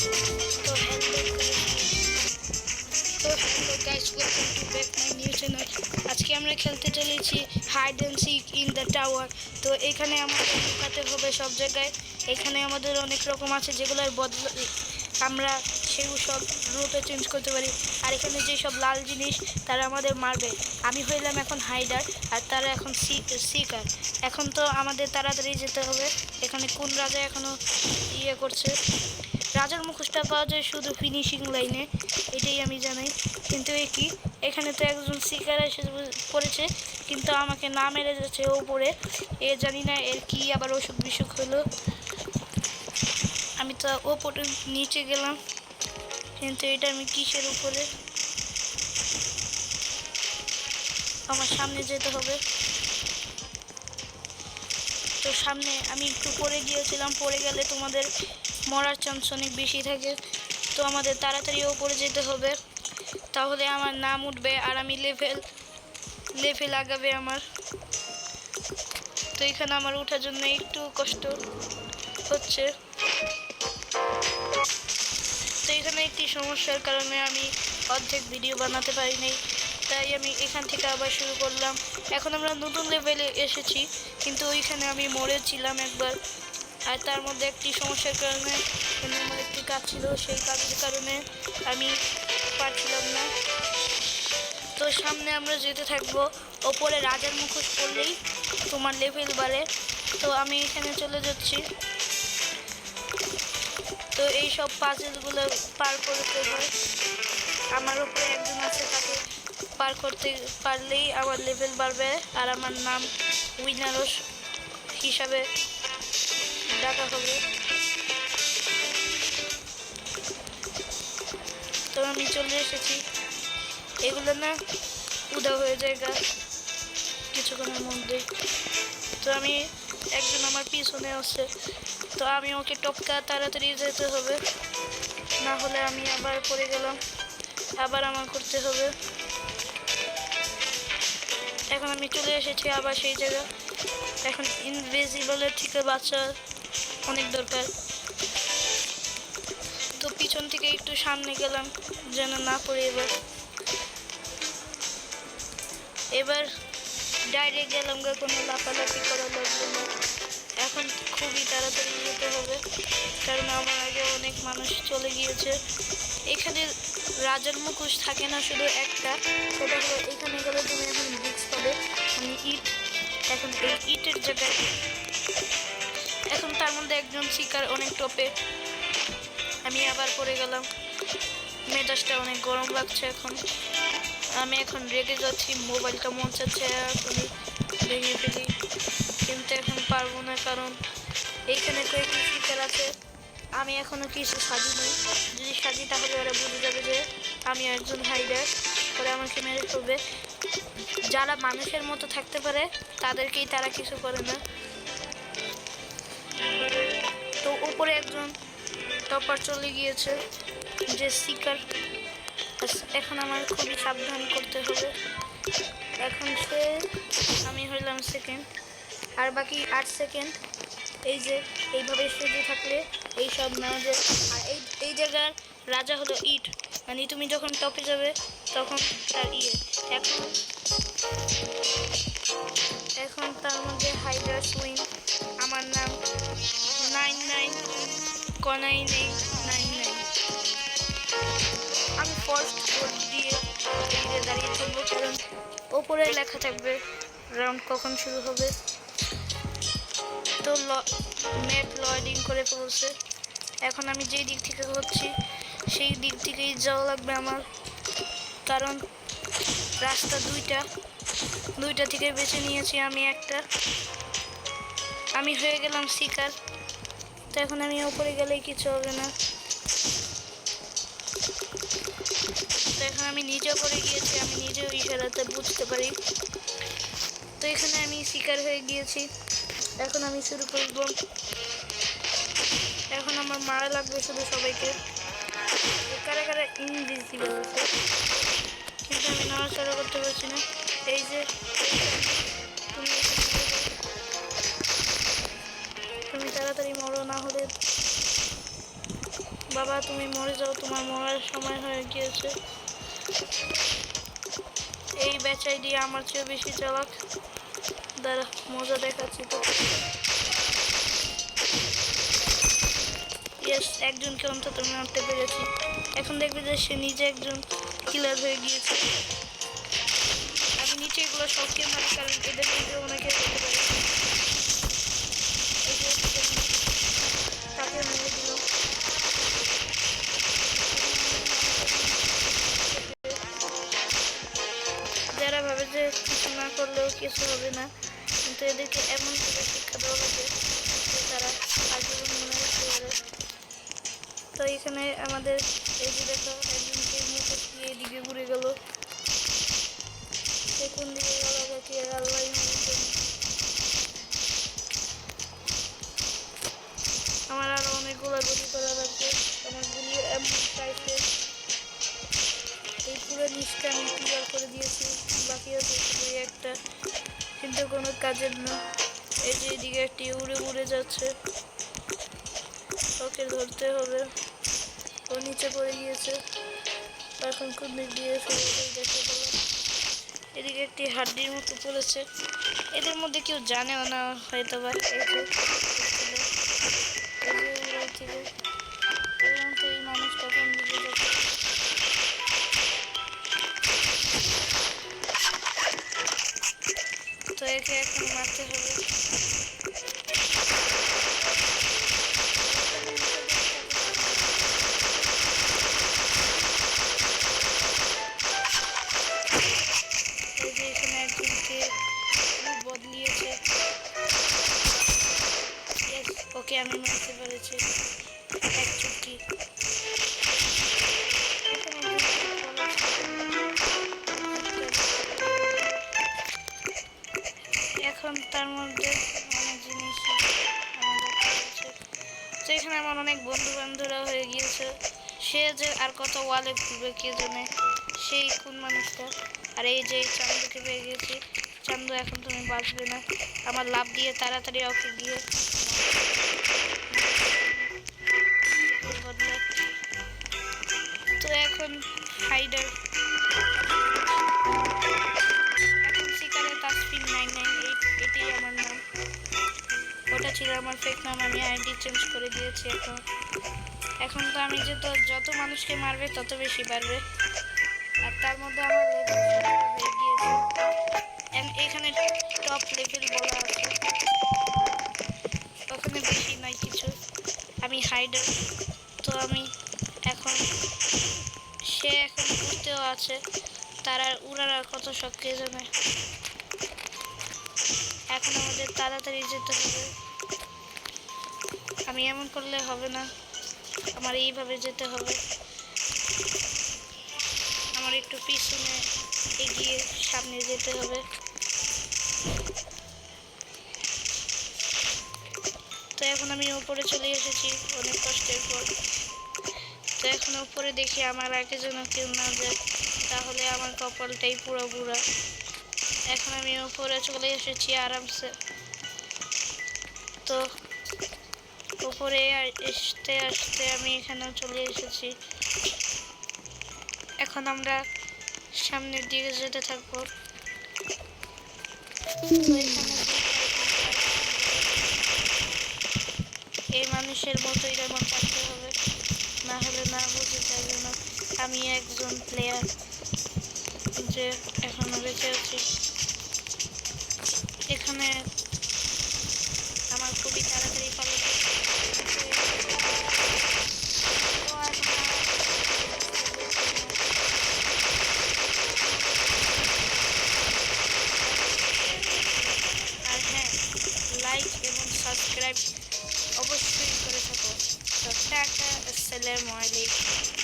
তো hello guys, welcome to back my new channel. আজকে আমরা খেলতে চলেছি hide and seek in the tower. তো এখানে আমাদের লুকাতে হবে সব জায়গায়। এখানে আমাদের অনেক রকম আছে যেগুলোর বদলে আমরা সেগুলো সব রূপে চেঞ্জ করতে পারি। আর এখানে যেসব লাল জিনিস তারা আমাদের মারবে। আমি হইলাম এখন হাইডার আর তারা এখন সিকার। এখন তো আমাদের তাড়াতাড়ি যেতে হবে। এখানে কোন রাজা এখনও ইয়ে করছে। রাজার মুখোশটা পাওয়া যায় শুধু ফিনিশিং লাইনে, এটাই আমি জানি। কিন্তু এ কি, এখানে তো একজন সিকার এসে পড়েছে কিন্তু আমাকে না মেরে যাচ্ছে ওপরে। এ জানি না এর কি আবার অসুখ বিসুখ হলো। আমি তো ওপরে নিচে গেলাম, কিন্তু এটা আমি কিসের উপরে? আমার সামনে যেতে হবে। তো সামনে আমি একটু পড়ে গিয়েছিলাম, পড়ে গেলে তোমাদের মরার চান্স অনেক বেশি থাকে। তো আমাদের তাড়াতাড়ি ওপরে যেতে হবে, তাহলে আমার নাম উঠবে আর আমি লেভেল আগাবে আমার। তো এখানে আমার ওঠার জন্য একটু কষ্ট হচ্ছে। তো এখানে একটি সমস্যার কারণে আমি অর্ধেক ভিডিও বানাতে পারিনি, তাই আমি এখান থেকে আবার শুরু করলাম। এখন আমরা নতুন লেভেলে এসেছি, কিন্তু ওইখানে আমি মরেছিলাম একবার। আর তার মধ্যে একটি সমস্যার কারণে আমার একটি কাজ ছিল, সেই কাজের কারণে আমি পারছিলাম না। তো সামনে আমরা যেতে থাকবো। ওপরে রাজার মুখোশ পড়লেই তোমার লেভেল বাড়ে। তো আমি এখানে চলে যাচ্ছি। তো এই সব পাজেলগুলো পার করতে হয়। আমার উপরে একজন আছে, তাকে পার করতে পারলেই আমার লেভেল বাড়বে আর আমার নাম উইনারও হিসাবে ডাকা হবে। তো আমি চলে এসেছি। এগুলো না উদা হয়ে যায় কিছুক্ষণের মধ্যে। তো আমি একজন আমার পিছনে আসছে, তো আমি ওকে টপকা তাড়াতাড়ি যেতে হবে, না হলে আমি আবার পড়ে গেলাম, আবার আমার করতে হবে। এখন আমি চলে এসেছি আবার সেই জায়গা। এখন ইনভিজিবলের থেকে বাঁচা অনেক দরকার। তো পিছন থেকে একটু সামনে গেলাম যেন না পড়ে। এবার ডাইরেক্ট গেলাম গা, কোনো লাফালাফি করা লাগবে না। এখন খুবই তাড়াতাড়ি যেতে হবে, কারণ আমার আগে অনেক মানুষ চলে গিয়েছে। এখানে রাজার মুখোশ থাকে না, শুধু একটা। সেটা হলো এখানে গেলে তুমি এখন ব্রিক্স পাবে, মানে ইট। এখন এই ইটের জায়গায় এখন তার মধ্যে একজন শিকার অনেক টপে। আমি আবার পড়ে গেলাম। মেজাজটা অনেক গরম লাগছে এখন। আমি এখন রেগে যাচ্ছি, মোবাইলটা মন চাচ্ছে এখনই ভেঙে ফেলি, কিন্তু এখন পারবো না, কারণ এইখানে কয়েকটি শিকার আছে। আমি এখনো কিছু সাজিনি। যদি সাজি তাহলে ওরা বুঝে যাবে যে আমি একজন হাইডার, করে আমাকে মেরে ফেলবে। যারা মানুষের মতো থাকতে পারে তাদেরকেই তারা কিছু করে না। তো উপরে একজন টপার চলে গিয়েছে, যে শিকার। এখন আমার খুবই সাবধান করতে হবে। এখন আমি হইলাম সেকেন্ড, আর বাকি 8 সেকেন্ড। এই যে এইভাবে সেজে থাকলে এই সব নেওয়া যায়। আর এই জায়গার রাজা হলো ইট, মানে তুমি যখন টপে যাবে তখন তার এখন তার মধ্যে হাইডার সুইং। আমার নাম 99,999। আমি ফার্স্ট বোর্ড দিয়ে দাঁড়িয়ে থাকবো, কারণ ওপরে লেখা থাকবে রাউন্ড কখন শুরু হবে। তো ম্যাপ লোডিং করে পড়ছে। এখন আমি যেই দিক থেকে হচ্ছি সেই দিক থেকেই যাওয়া লাগবে আমার, কারণ রাস্তা দুইটা থেকে বেছে নিয়েছি আমি একটা। আমি হয়ে গেলাম শিকার। তো এখন আমি ওপরে গেলেই কিছু হবে না। তো এখন আমি নিজে পড়ে গিয়েছি, আমি নিজেও ইশারাতে বুঝতে পারি। তো এখানে আমি শিকার হয়ে গিয়েছি। এখন আমি শুরু করব। এখন আমার মারা লাগবে শুধু সবাইকে। কারা কারা ইনভিজিবল আছে, কিন্তু আমি নড়াচড়া করতে পারছি না। এই যে তুমি তাড়াতাড়ি মরো, না হলে বাবা তুমি মরে যাও, তোমার মরার সময় হয়ে গিয়েছে। এই বেচাই দিয়ে আমার চেয়ে বেশি চালাক, দাঁড়া মজা দেখাচ্ছি তো। ইয়েস, একজনকে অন্তত মারতে পেরেছি। এখন দেখবে যে সে নিজে একজন কিলার হয়ে গিয়েছে। আমি নিচে এগুলো শখকে মারি, কারণ এদের মধ্যে অনেকে হতে পারে। এই যে তাকে মেরে দিল। যারা ভাবে যে কিছু না করলেও কিছু হবে না, কিন্তু এদেরকে এমন করে শিক্ষা দেওয়া লাগে যে তারা আজীবন মনে রাখতে পারে। তো এখানে আমাদের এই যে দেখো একজনকে মুখে দিয়ে এদিকে ঘুরে গেল। সে কোন দিকে গেল কি আল্লাহ জানে। আমার আরো অনেক গোলাগুলি করা লাগবে। আমার গুলি এমন চাইছে এই পুরো লিস্টটা আমি ক্লিয়ার করে দিয়েছি, বাকি আছে শুধু একটা, কিন্তু কোনো কাজের না। এই যে এদিকে একটি উড়ে উড়ে যাচ্ছে, ওকে ধরতে হবে। ও নিচে পড়ে গিয়েছে, এখন কোন দিক দিয়ে দেখতে পেলাম। এদিকে একটি হাড্ডির মতো পড়েছে, এদের মধ্যে কেউ জানেও না হয়তো বা। এই মানুষটা কোন দিকে যাচ্ছে। তো একে এখন মারতে হবে। এই যে এখানে একজনকে বদলিয়েছে। ওকে আমি মারতে পেরেছি এক চুটকি। এখন তার মধ্যে অনেক জিনিস তো এখানে আমার অনেক বন্ধু বান্ধবরা হয়ে গিয়েছে। সে যে আর কত ওয়ালে ঘুরবে কে জানে, সেই কোন মানুষটা। আর এই যে চান্দুকে পেয়ে গেছি। চান্দু এখন তুমি বাঁচবে না, আমার লাভ দিয়ে তাড়াতাড়ি ওকে গিয়ে তো এখন হাইডার এখন শিকারে তাসফিন 998 এটাই আমার নাম। ওটা ছিল আমার ফেক নাম, আমি আইডি চেঞ্জ করে দিয়েছি। এখন তো আমি যে যত মানুষকে মারবে তত বেশি বাড়বে। আর তার মধ্যে আমার হয়ে গিয়েছে, এখানে টপ লেভেল বলা আছে, ওখানে বেশি নাই কিছু। আমি হাইডার, তো আমি এখন সে এখন উঠতেও আছে, তার আর উড়ার আর কত শখ কে জানে। এখন আমাদের তাড়াতাড়ি যেতে হবে। আমি এমন করলে হবে না, আমার এইভাবে যেতে হবে। আমার একটু পিছনে এগিয়ে সামনে যেতে হবে। তো এখন আমি উপরে চলে এসেছি অনেক কষ্টের পর। তো এখন উপরে দেখি আমার আগে যেন কেউ না যায়, তাহলে আমার কপালটাই পুরো বুড়া। এখন আমি উপরে চলে এসেছি আরামসে। তো উপরে আসতে আসতে আমি এখানেও চলে এসেছি। এখন আমরা সামনের দিকে যেতে থাকবো। এই মানুষের মতোই যেমন থাকতে হবে, না হলে না বুঝে যাবে না আমি একজন প্লেয়ার যে এখনো বেঁচে আছি। এখানে আমার খুবই তাড়াতাড়ি ফলো আর হ্যাঁ, লাইক এবং সাবস্ক্রাইব অবশ্যই করে থাকো। তো টাটা, আসসালামু আলাইকুম।